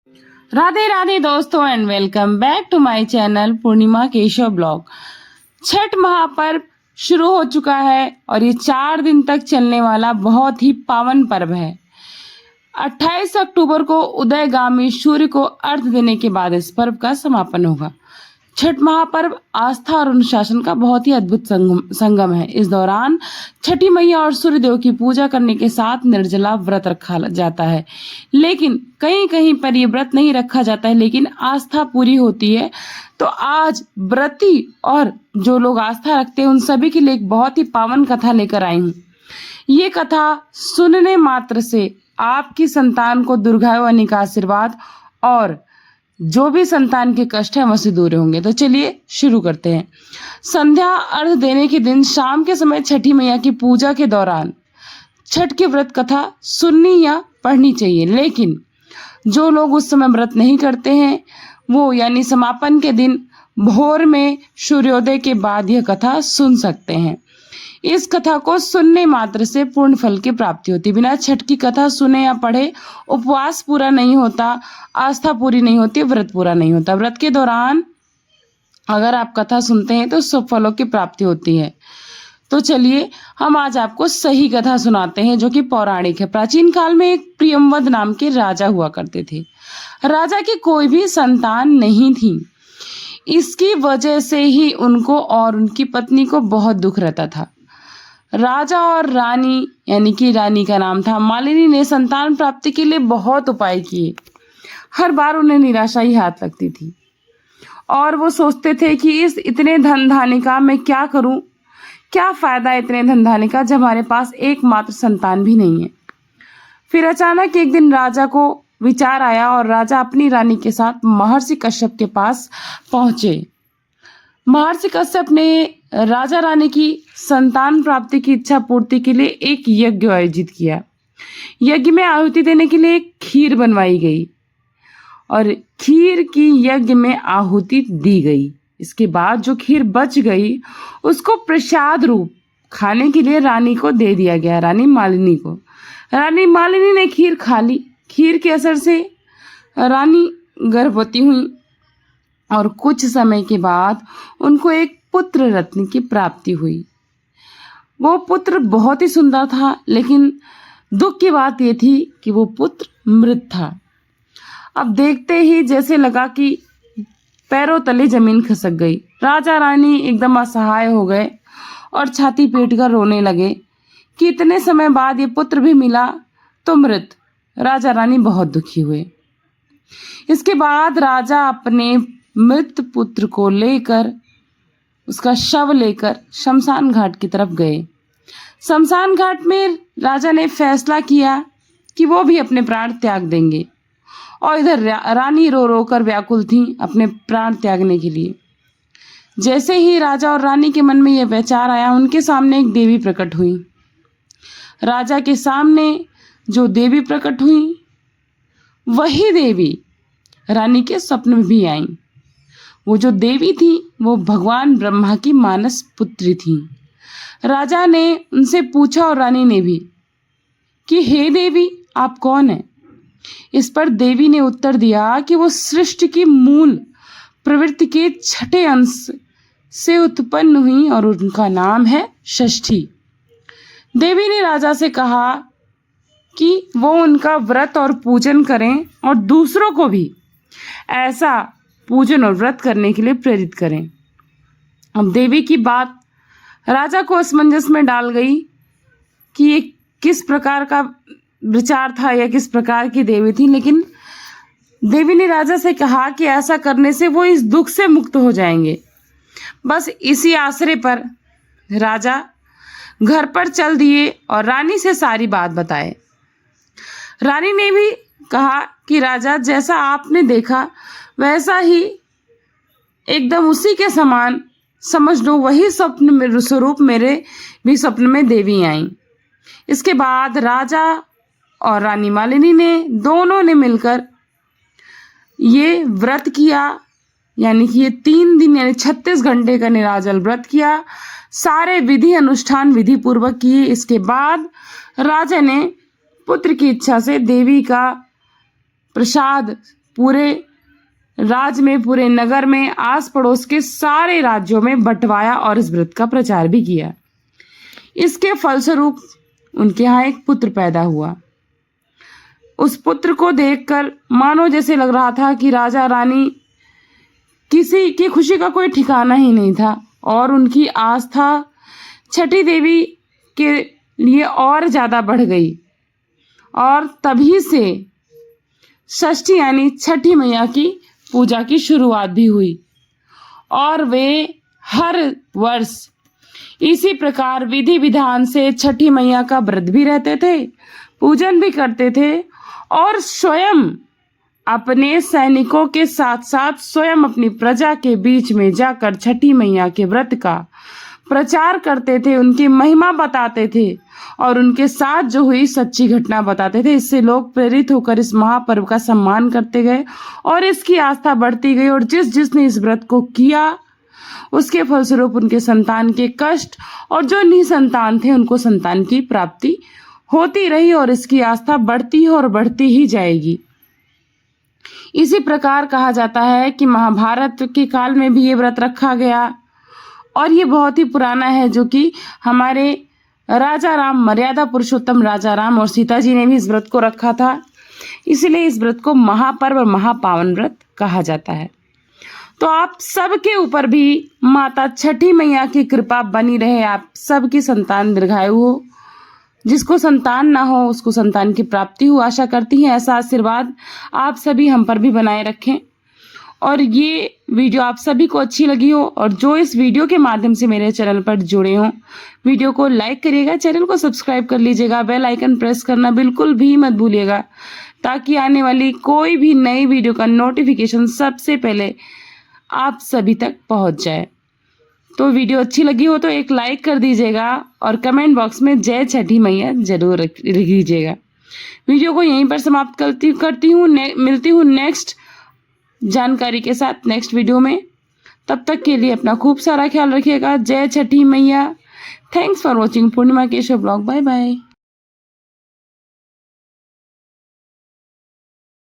राधे राधे दोस्तों and welcome back to my channel Purnima Keshav blog. Chhath महापर्व शुरू हो चुका है और ये 4 दिन तक चलने वाला बहुत ही पावन पर्व है। 28 अक्टूबर को उदयगामी सूर्य को अर्घ्य देने के बाद इस पर्व का समापन होगा। छठ महापर्व आस्था और अनुशासन का बहुत ही अद्भुत संगम है। इस दौरान छठी मैया और सूर्य देव की पूजा करने के साथ निर्जला व्रत रखा जाता है, लेकिन कहीं कहीं पर ये व्रत नहीं रखा जाता है, लेकिन आस्था पूरी होती है। तो आज व्रती और जो लोग आस्था रखते हैं उन सभी के लिए एक बहुत ही पावन कथा लेकर आई हूँ। ये कथा सुनने मात्र से आपकी संतान को दीर्घायु आने का आशीर्वाद और जो भी संतान के कष्ट है वह दूर होंगे। तो चलिए शुरू करते हैं। संध्या अर्घ देने के दिन शाम के समय छठी मैया की पूजा के दौरान छठ की व्रत कथा सुननी या पढ़नी चाहिए, लेकिन जो लोग उस समय व्रत नहीं करते हैं वो यानी समापन के दिन भोर में सूर्योदय के बाद यह कथा सुन सकते हैं। इस कथा को सुनने मात्र से पूर्ण फल की प्राप्ति होती। बिना छठ की कथा सुने या पढ़े उपवास पूरा नहीं होता, आस्था पूरी नहीं होती, व्रत पूरा नहीं होता। व्रत के दौरान अगर आप कथा सुनते हैं तो शुभ फलों की प्राप्ति होती है। तो चलिए हम आज आपको सही कथा सुनाते हैं जो कि पौराणिक है। प्राचीन काल में एक प्रियंवद नाम के राजा हुआ करते थे। राजा की कोई भी संतान नहीं थी। इसकी वजह से ही उनको और उनकी पत्नी को बहुत दुख रहता था। राजा और रानी यानी कि रानी का नाम था मालिनी ने संतान प्राप्ति के लिए बहुत उपाय किए। हर बार उन्हें निराशा ही हाथ लगती थी और वो सोचते थे कि इस इतने धन धान्य का मैं क्या करूं, क्या फायदा इतने धन धान्य का जब हमारे पास एकमात्र संतान भी नहीं है। फिर अचानक एक दिन राजा को विचार आया और राजा अपनी रानी के साथ महर्षि कश्यप के पास पहुंचे। महर्षि कश्यप ने राजा रानी की संतान प्राप्ति की इच्छा पूर्ति के लिए एक यज्ञ आयोजित किया। यज्ञ में आहुति देने के लिए एक खीर बनवाई गई और खीर की यज्ञ में आहुति दी गई। इसके बाद जो खीर बच गई उसको प्रसाद रूप खाने के लिए रानी को दे दिया गया, रानी मालिनी को। रानी मालिनी ने खीर खा ली। खीर के असर से रानी गर्भवती हुई और कुछ समय के बाद उनको एक पुत्र रत्न की प्राप्ति हुई। वो पुत्र बहुत ही सुंदर था, लेकिन दुख की बात ये थी कि वो पुत्र मृत था। अब देखते ही जैसे लगा कि पैरों तले जमीन खिसक गई। राजा रानी एकदम असहाय हो गए और छाती पीट कर रोने लगे कि इतने समय बाद ये पुत्र भी मिला तो मृत। राजा रानी बहुत दुखी हुए। इसके बाद राजा अपने मृत पुत्र को लेकर, उसका शव लेकर शमशान घाट की तरफ गए। शमशान घाट में राजा ने फैसला किया कि वो भी अपने प्राण त्याग देंगे और इधर रानी रो रो कर व्याकुल थी अपने प्राण त्यागने के लिए। जैसे ही राजा और रानी के मन में यह विचार आया, उनके सामने एक देवी प्रकट हुई। राजा के सामने जो देवी प्रकट हुई वही देवी रानी के स्वप्न में भी आई। वो जो देवी थी वो भगवान ब्रह्मा की मानस पुत्री थी। राजा ने उनसे पूछा और रानी ने भी कि हे देवी आप कौन हैं। इस पर देवी ने उत्तर दिया कि वो सृष्टि की मूल प्रवृत्ति के छठे अंश से उत्पन्न हुई और उनका नाम है षष्ठी। देवी ने राजा से कहा कि वो उनका व्रत और पूजन करें और दूसरों को भी ऐसा पूजन और व्रत करने के लिए प्रेरित करें। अब देवी की बात राजा को असमंजस में डाल गई कि ये किस प्रकार का विचार था या किस प्रकार की देवी थी, लेकिन देवी ने राजा से कहा कि ऐसा करने से वो इस दुख से मुक्त हो जाएंगे। बस इसी आसरे पर राजा घर पर चल दिए और रानी से सारी बात बताए। रानी ने भी कहा कि राजा जैसा आपने देखा वैसा ही एकदम उसी के समान समझ लो, वही स्वप्न में स्वरूप मेरे भी स्वप्न में देवी आई। इसके बाद राजा और रानी मालिनी ने दोनों ने मिलकर ये व्रत किया, यानी कि ये 3 दिन यानी 36 घंटे का निराजल व्रत किया। सारे विधि अनुष्ठान विधि पूर्वक किए। इसके बाद राजा ने पुत्र की इच्छा से देवी का प्रसाद पूरे राज्य में, पूरे नगर में, आस पड़ोस के सारे राज्यों में बंटवाया और इस व्रत का प्रचार भी किया। इसके फलस्वरूप उनके यहाँ एक पुत्र पैदा हुआ। उस पुत्र को देखकर मानो जैसे लग रहा था कि राजा रानी किसी की खुशी का कोई ठिकाना ही नहीं था और उनकी आस्था छठी देवी के लिए और ज़्यादा बढ़ गई और तभी से षष्ठी यानी छठी मैया की पूजा की शुरुआत भी हुई और वे हर वर्ष इसी प्रकार विधि विधान से छठी मैया का व्रत भी रहते थे, पूजन भी करते थे और स्वयं अपने सैनिकों के साथ साथ स्वयं अपनी प्रजा के बीच में जाकर छठी मैया के व्रत का प्रचार करते थे, उनकी महिमा बताते थे और उनके साथ जो हुई सच्ची घटना बताते थे। इससे लोग प्रेरित होकर इस महापर्व का सम्मान करते गए और इसकी आस्था बढ़ती गई और जिसने इस व्रत को किया उसके फलस्वरूप उनके संतान के कष्ट और जो निसंतान थे उनको संतान की प्राप्ति होती रही और इसकी आस्था बढ़ती है और बढ़ती ही जाएगी। इसी प्रकार कहा जाता है कि महाभारत के काल में भी ये व्रत रखा गया और ये बहुत ही पुराना है, जो कि हमारे राजा राम, मर्यादा पुरुषोत्तम राजा राम और सीता जी ने भी इस व्रत को रखा था। इसलिए इस व्रत को महापर्व और महापावन व्रत कहा जाता है। तो आप सबके ऊपर भी माता छठी मैया की कृपा बनी रहे, आप सबकी संतान दीर्घायु हो, जिसको संतान ना हो उसको संतान की प्राप्ति हो। आशा करती हैं ऐसा आशीर्वाद आप सभी हम पर भी बनाए रखें और ये वीडियो आप सभी को अच्छी लगी हो और जो इस वीडियो के माध्यम से मेरे चैनल पर जुड़े हों, वीडियो को लाइक करिएगा, चैनल को सब्सक्राइब कर लीजिएगा, बेल आइकन प्रेस करना बिल्कुल भी मत भूलिएगा ताकि आने वाली कोई भी नई वीडियो का नोटिफिकेशन सबसे पहले आप सभी तक पहुंच जाए। तो वीडियो अच्छी लगी हो तो एक लाइक कर दीजिएगा और कमेंट बॉक्स में जय छठी मैया जरूर लिख दीजिएगा। वीडियो को यहीं पर समाप्त करती हूँ। मिलती हूँ नेक्स्ट जानकारी के साथ नेक्स्ट वीडियो में। तब तक के लिए अपना खूब सारा ख्याल रखिएगा। जय Chhathi Maiya. Thanks for watching Purnima Keshav blog. Bye bye.